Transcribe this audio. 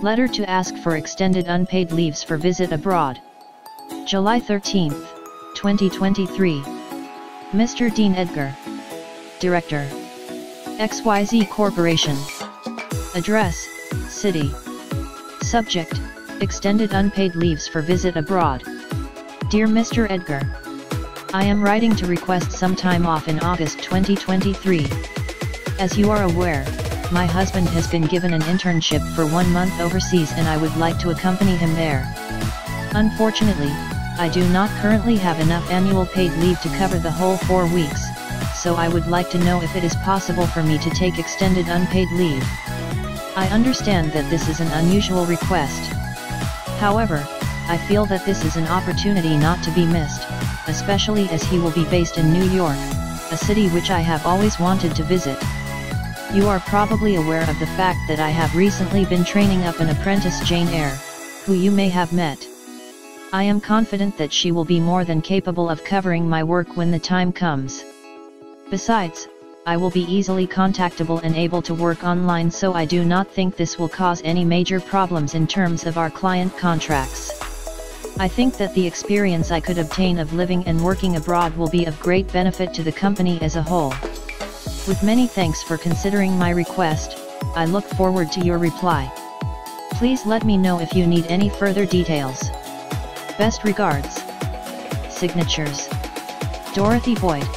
Letter to ask for extended unpaid leaves for visit abroad. July 13, 2023. Mr. Dean Edgar, Director, XYZ Corporation. Address, City. Subject, extended unpaid leaves for visit abroad. Dear Mr. Edgar, I am writing to request some time off in August 2023. As you are aware, my husband has been given an internship for 1 month overseas and I would like to accompany him there. Unfortunately, I do not currently have enough annual paid leave to cover the whole 4 weeks, so I would like to know if it is possible for me to take extended unpaid leave. I understand that this is an unusual request. However, I feel that this is an opportunity not to be missed, especially as he will be based in New York, a city which I have always wanted to visit. You are probably aware of the fact that I have recently been training up an apprentice, Jane Eyre, who you may have met. I am confident that she will be more than capable of covering my work when the time comes. Besides, I will be easily contactable and able to work online, so I do not think this will cause any major problems in terms of our client contracts. I think that the experience I could obtain of living and working abroad will be of great benefit to the company as a whole. With many thanks for considering my request, I look forward to your reply. Please let me know if you need any further details. Best regards. Signatures: Dorothy Boyd.